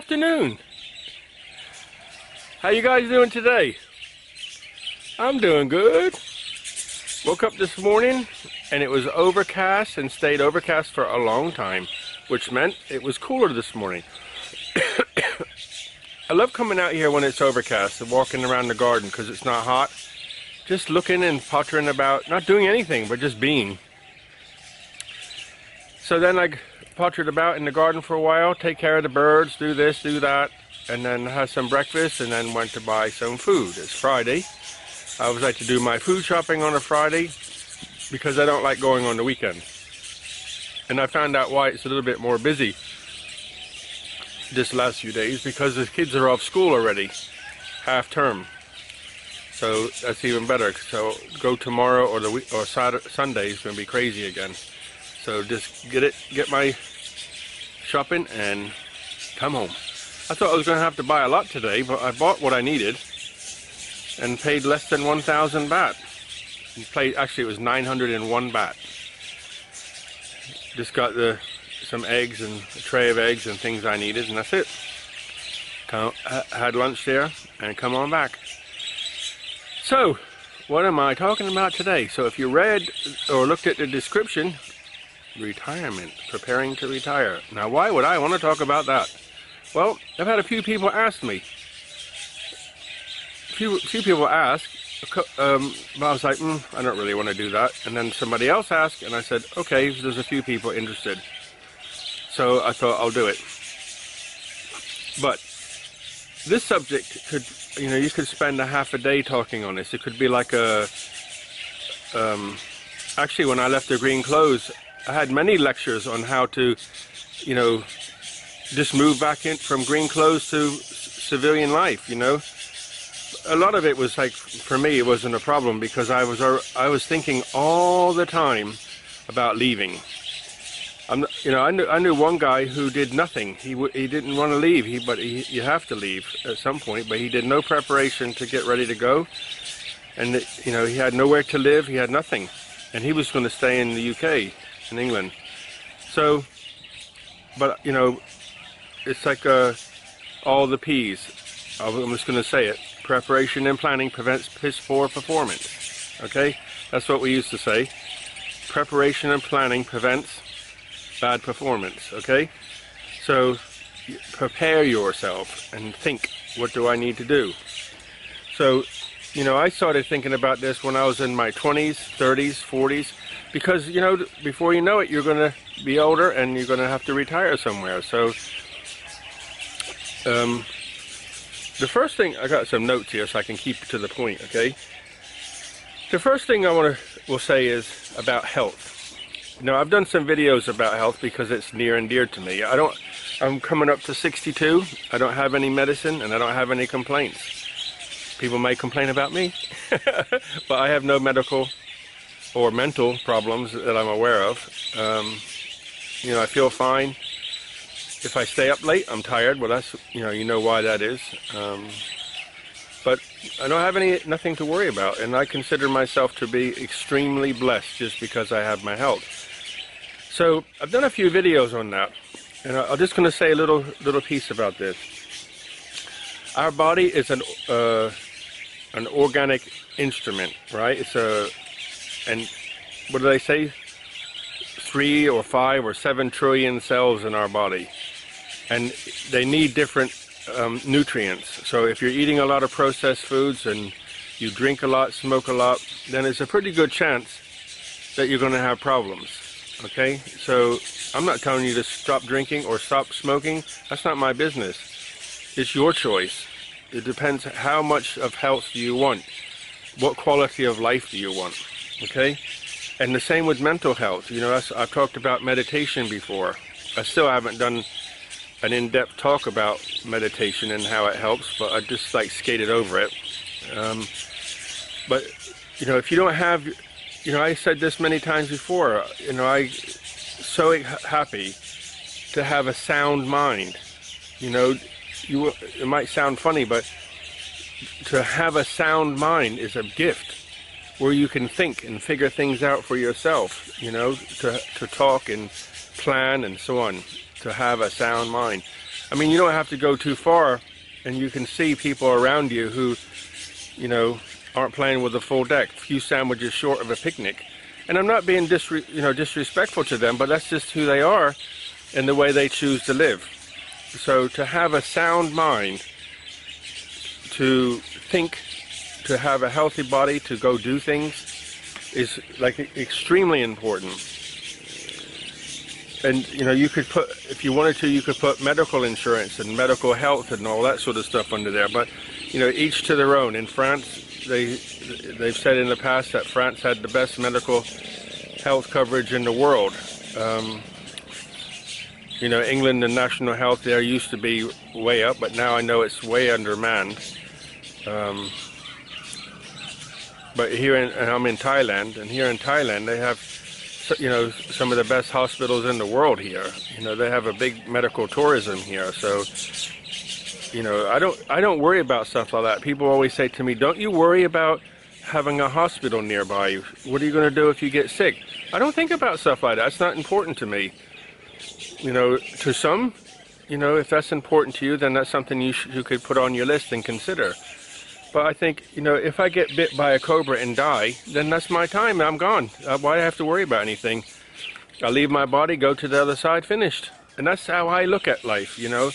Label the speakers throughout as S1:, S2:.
S1: afternoon. How you guys doing today? I'm doing good. Woke up this morning and it was overcast and stayed overcast for a long time, which meant it was cooler this morning. I love coming out here when it's overcast and walking around the garden because it's not hot. Just looking and pottering about, not doing anything, but just being. So then I pottered about in the garden for a while, take care of the birds, do this, do that, and then had some breakfast and then went to buy some food. It's Friday. I always like to do my food shopping on a Friday because I don't like going on the weekend. And I found out why it's a little bit more busy this last few days because the kids are off school already, half term. So that's even better. So go tomorrow or Saturday, Sunday is going to be crazy again. So just get my shopping and come home. I thought I was going to have to buy a lot today, but I bought what I needed and paid less than 1,000 baht. Actually, it was 901 baht. Just got some eggs and a tray of eggs and things I needed, and that's it. Had lunch there and come on back. So, what am I talking about today? So if you read or looked at the description, retirement, preparing to retire. Now, why would I want to talk about that? Well, I've had a few people ask me. Few people ask, but I was like, I don't really want to do that. And then somebody else asked, and I said, okay, there's a few people interested. So I thought I'll do it. But this subject could, you could spend a half a day talking on this. It could be like actually when I left the green clothes, I had many lectures on how to, just move back in from green clothes to civilian life, A lot of it was like, for me, it wasn't a problem because I was thinking all the time about leaving. I knew one guy who did nothing. He didn't want to leave. But you have to leave at some point. But he did no preparation to get ready to go, and he had nowhere to live. He had nothing, and he was going to stay in the UK, in England. So, but it's like all the P's. I'm just going to say it. Preparation and planning prevents piss poor performance. Okay, that's what we used to say. Preparation and planning prevents bad performance. Okay, so prepare yourself and think, what do I need to do? So, I started thinking about this when I was in my 20s, 30s, 40s, because, before you know it, you're going to be older and you're going to have to retire somewhere. So, the first thing, I got some notes here so I can keep to the point, okay? The first thing I will say is about health. I've done some videos about health because it's near and dear to me. I'm coming up to 62. I don't have any medicine and I don't have any complaints. People may complain about me, but I have no medical or mental problems that I'm aware of. I feel fine. If I stay up late, I'm tired. Well, that's, you know why that is. But I don't have nothing to worry about, and I consider myself to be extremely blessed just because I have my health. So I've done a few videos on that, and I'm just going to say a little piece about this. Our body is an organic instrument, right? And what do they say? 3 or 5 or 7 trillion cells in our body, and they need different nutrients. So if you're eating a lot of processed foods and you drink a lot, smoke a lot, then it's a pretty good chance that you're going to have problems. Okay, so I'm not telling you to stop drinking or stop smoking. That's not my business. It's your choice. It depends how much of health do you want, what quality of life do you want. Okay. And the same with mental health. I've talked about meditation before. I still haven't done an in-depth talk about meditation and how it helps, but I just skated over it. But if you don't have, I said this many times before, I'm so happy to have a sound mind. It might sound funny, but to have a sound mind is a gift, where you can think and figure things out for yourself, to talk and plan and so on, to have a sound mind. I mean, you don't have to go too far, and you can see people around you who, you know, aren't playing with a full deck, a few sandwiches short of a picnic. And I'm not being disrespectful to them, but that's just who they are and the way they choose to live. So to have a sound mind, to think, to have a healthy body, to go do things is like extremely important. And you know, you could put, if you wanted to, you could put medical insurance and medical health and all that sort of stuff under there. But you know, each to their own. In France, they've said in the past that France had the best medical health coverage in the world. You know, England, the national health there used to be way up, but now I know it's way undermanned. But here and I'm in Thailand, and here in Thailand they have, you know, some of the best hospitals in the world here. You know, they have a big medical tourism here. So, you know, I don't worry about stuff like that. People always say to me, "Don't you worry about having a hospital nearby you? What are you going to do if you get sick?" I don't think about stuff like that. It's not important to me. You know, to some, you know, if that's important to you, then that's something you could put on your list and consider. But I think, you know, if I get bit by a cobra and die, then that's my time. I'm gone. Why do I have to worry about anything? I leave my body, go to the other side, finished. And that's how I look at life, you know.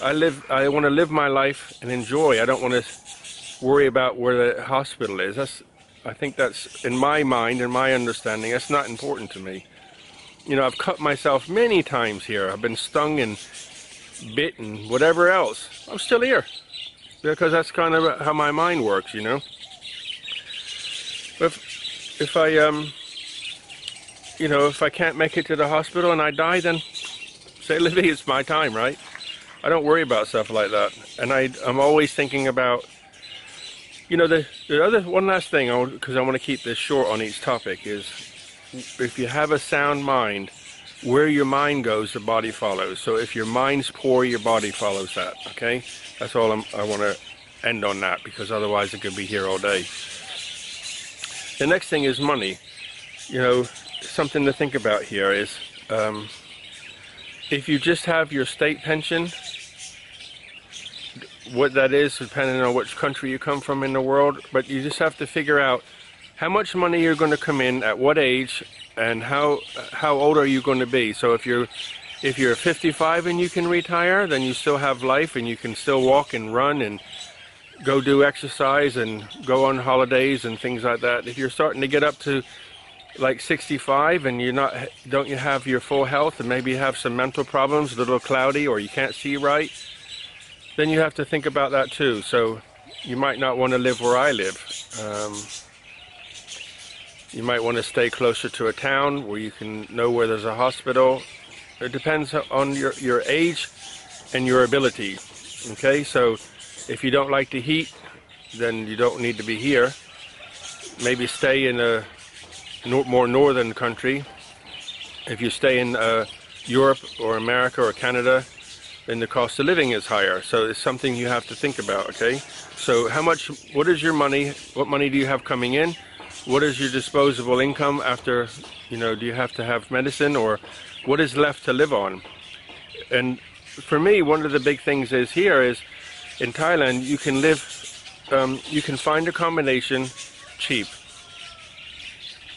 S1: I want to live my life and enjoy. I don't want to worry about where the hospital is. I think that's, in my mind and my understanding, that's not important to me. You know, I've cut myself many times here. I've been stung and bit and whatever else. I'm still here. Because that's kind of how my mind works, you know. If I, you know, if I can't make it to the hospital and I die, then say, Livy, it's my time, right? I don't worry about stuff like that. And I'm always thinking about, you know, the other, one last thing, because I want to keep this short on each topic, is if you have a sound mind, where your mind goes, the body follows. So if your mind's poor, your body follows that, okay? That's all I want to end on that, because otherwise I could be here all day. The next thing is money. You know, something to think about here is, if you just have your state pension, what that is, depending on which country you come from in the world, but you just have to figure out how much money you're going to come in, at what age, and how old are you going to be. So if you're 55 and you can retire, then you still have life and you can still walk and run and go do exercise and go on holidays and things like that. If you're starting to get up to like 65 and don't you have your full health and maybe you have some mental problems, a little cloudy, or you can't see right, then you have to think about that too. So you might not want to live where I live. You might want to stay closer to a town where you can know where there's a hospital. It depends on your age and your ability. Okay, so if you don't like the heat, then you don't need to be here. Maybe stay in a more northern country. If you stay in Europe or America or Canada, then the cost of living is higher. So it's something you have to think about, okay? So what is your money? What money do you have coming in? What is your disposable income after, you know, do you have to have medicine, or what is left to live on? And for me, one of the big things is here is in Thailand, you can live, you can find a combination cheaper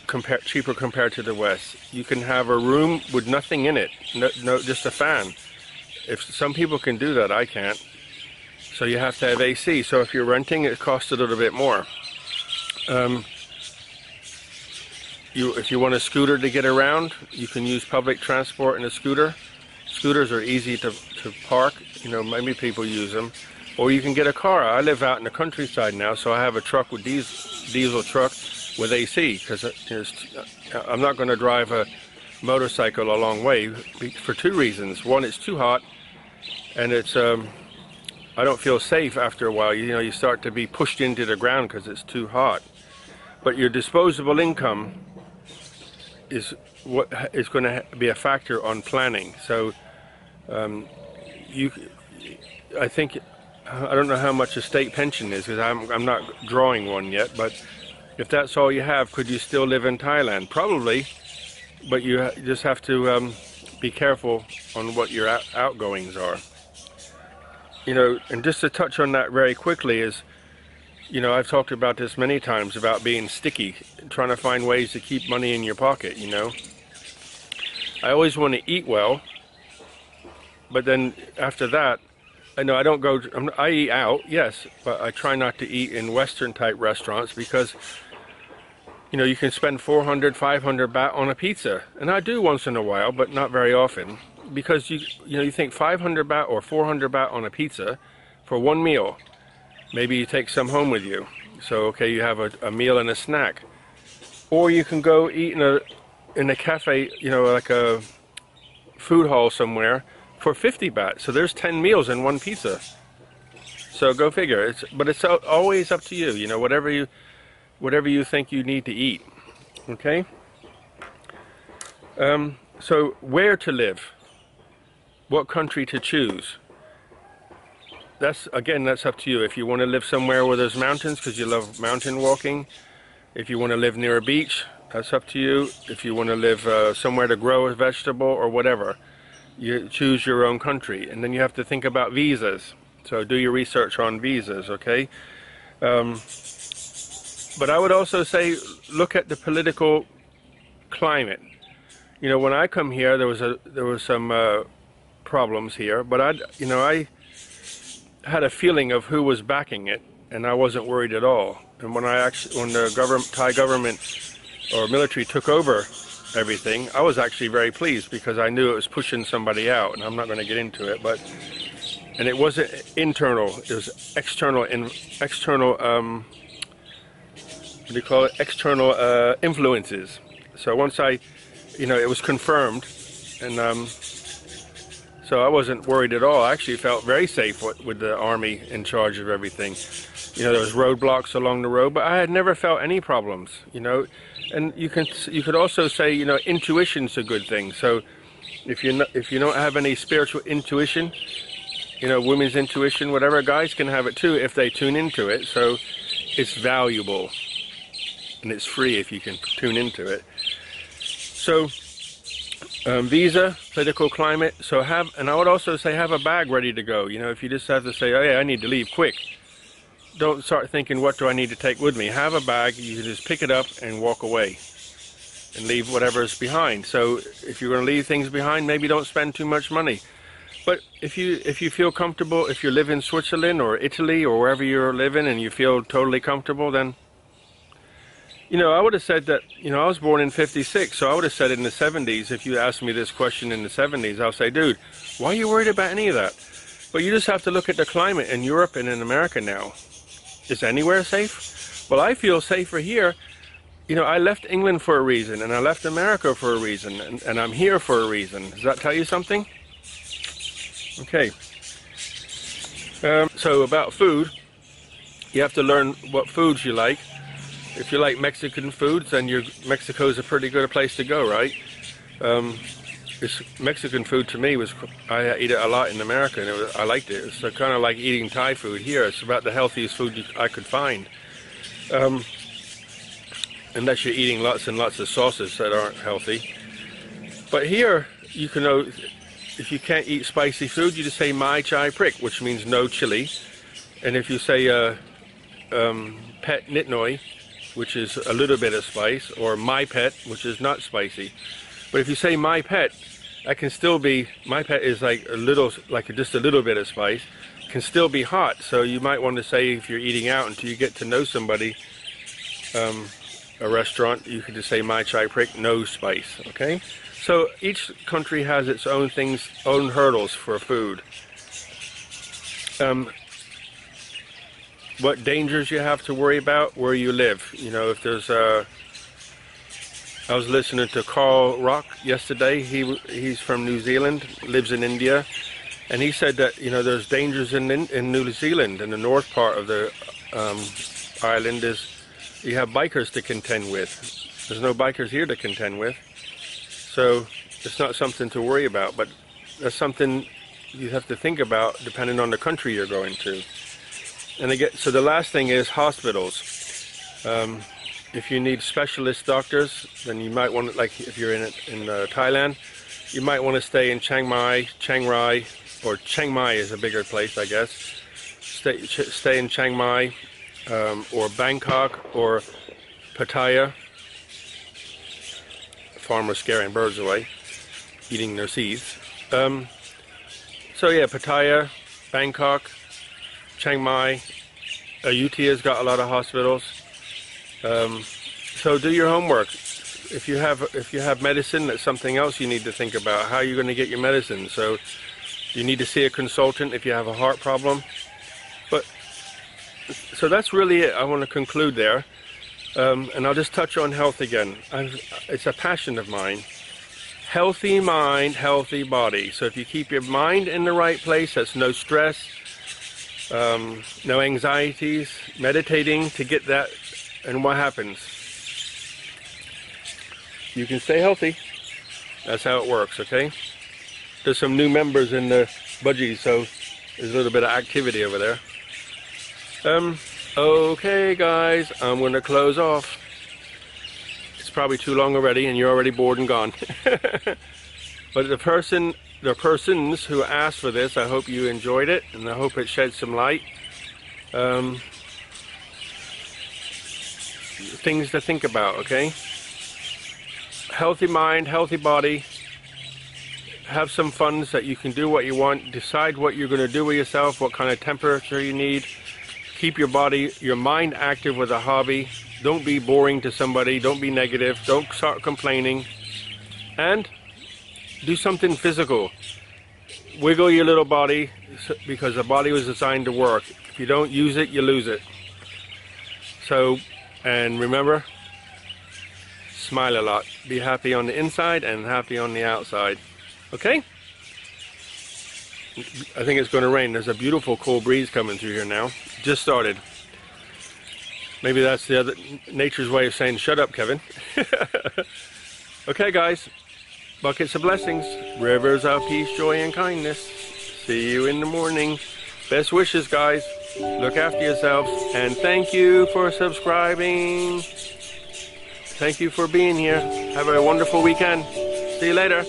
S1: compared to the West. You can have a room with nothing in it, no, just a fan. If some people can do that, I can't. So you have to have AC. So if you're renting, it costs a little bit more. If you want a scooter to get around, you can use public transport in a scooter. Scooters are easy to park. You know, maybe people use them. Or you can get a car. I live out in the countryside now, so I have a truck with diesel truck with AC, because I'm not going to drive a motorcycle a long way for two reasons. One, it's too hot, and it's I don't feel safe after a while. You know, you start to be pushed into the ground because it's too hot. But your disposable income is what is going to be a factor on planning. So I think, I don't know how much a state pension is, because I'm not drawing one yet, but if that's all you have, could you still live in Thailand? Probably, but you just have to be careful on what your outgoings are. you know, and just to touch on that very quickly is, you know, I've talked about this many times about being sticky, trying to find ways to keep money in your pocket, you know. I always want to eat well, but then after that, I know I don't go, I eat out, yes, but I try not to eat in Western type restaurants because, you know, you can spend 400, 500 baht on a pizza. And I do once in a while, but not very often. Because you know, you think 500 baht or 400 baht on a pizza for one meal. Maybe you take some home with you. So, okay, you have a meal and a snack. Or you can go eat in a cafe, you know, like a food hall somewhere for 50 baht. So there's 10 meals in one pizza. So go figure. But it's always up to you, you know, whatever you think you need to eat. Okay? So where to live? What country to choose? That's up to you. If you want to live somewhere where there's mountains because you love mountain walking, if you want to live near a beach, that's up to you. If you want to live somewhere to grow a vegetable or whatever, you choose your own country. And then you have to think about visas. So do your research on visas, okay? But I would also say look at the political climate. You know, when I come here, there was some problems here, but I had a feeling of who was backing it, and I wasn't worried at all. And when the Thai government or military took over everything, I was actually very pleased because I knew it was pushing somebody out, and I'm not going to get into it, and it wasn't internal, it was external what do you call it? External influences. So once you know, it was confirmed, and so I wasn't worried at all. I actually felt very safe with the army in charge of everything. You know, there was roadblocks along the road, but I had never felt any problems, you know. And you could also say, you know, intuition's a good thing. So if you don't have any spiritual intuition, you know, women's intuition, whatever, guys can have it too if they tune into it. So it's valuable. And it's free if you can tune into it. So visa, political climate. So and I would also say have a bag ready to go. You know, if you just have to say, oh yeah, I need to leave quick. Don't start thinking, what do I need to take with me? Have a bag. You can just pick it up and walk away, and leave whatever's behind. So if you're going to leave things behind, maybe don't spend too much money. But if you feel comfortable, if you live in Switzerland or Italy or wherever you're living and you feel totally comfortable, then, you know, I would have said that, you know, I was born in 56, so I would have said in the 70s, if you asked me this question in the 70s, I'll say, dude, why are you worried about any of that? But you just have to look at the climate in Europe and in America now. Is anywhere safe? Well, I feel safer here. You know, I left England for a reason, and I left America for a reason, and I'm here for a reason. Does that tell you something? Okay. So about food, you have to learn what foods you like. If you like Mexican foods, then Mexico's a pretty good place to go, right? Mexican food to me I eat it a lot in America, and I liked it. It's kind of like eating Thai food here. It's about the healthiest food I could find. Unless you're eating lots and lots of sauces that aren't healthy. But here, you can know, if you can't eat spicy food, you just say Mai Chai Prick, which means no chili. And if you say Pet Nit Noi, which is a little bit of spice, or My Pet, which is not spicy. But if you say My Pet, that can still be, My Pet is like just a little bit of spice, can still be hot. So you might want to say, if you're eating out until you get to know somebody, a restaurant, you could just say My Chai Prick, no spice, okay? So each country has its own things, own hurdles for food. What dangers you have to worry about where you live. You know, if there's I was listening to Carl Rock yesterday. He's from New Zealand, lives in India, and he said that, you know, there's dangers in New Zealand, in the north part of the island. You have bikers to contend with. There's no bikers here to contend with, so it's not something to worry about. But that's something you have to think about depending on the country you're going to. And again, so the last thing is hospitals. If you need specialist doctors, then you might want to, like if you're in Thailand, you might want to stay in Chiang Mai, Chiang Rai, or Chiang Mai is a bigger place, I guess. Stay in Chiang Mai, or Bangkok, or Pattaya. Farmers scaring birds away, eating their seeds. So yeah, Pattaya, Bangkok, Chiang Mai. Ayutthaya has got a lot of hospitals. So do your homework. If you have medicine, that's something else you need to think about. How are you going to get your medicine? So you need to see a consultant if you have a heart problem. But so that's really it. I want to conclude there. And I'll just touch on health again. It's a passion of mine. Healthy mind, healthy body. So if you keep your mind in the right place, that's no stress, no anxieties, meditating to get that, and what happens? You can stay healthy. That's how it works, okay? There's some new members in the budgies, so there's a little bit of activity over there. Okay guys, I'm going to close off. It's probably too long already and you're already bored and gone. But the persons who asked for this, I hope you enjoyed it and I hope it shed some light. Things to think about, okay? Healthy mind, healthy body. Have some fun so that you can do what you want. Decide what you're going to do with yourself, what kind of temperature you need. Keep your body, your mind active with a hobby. Don't be boring to somebody. Don't be negative. Don't start complaining. And do something physical. Wiggle your little body because the body was designed to work. If you don't use it, you lose it. So, and remember, smile a lot. Be happy on the inside and happy on the outside. Okay? I think it's going to rain. There's a beautiful cool breeze coming through here now. Just started. Maybe that's the other nature's way of saying, shut up, Kevin. Okay, guys. Buckets of blessings. Rivers of peace, joy, and kindness. See you in the morning. Best wishes, guys. Look after yourselves. And thank you for subscribing. Thank you for being here. Have a wonderful weekend. See you later.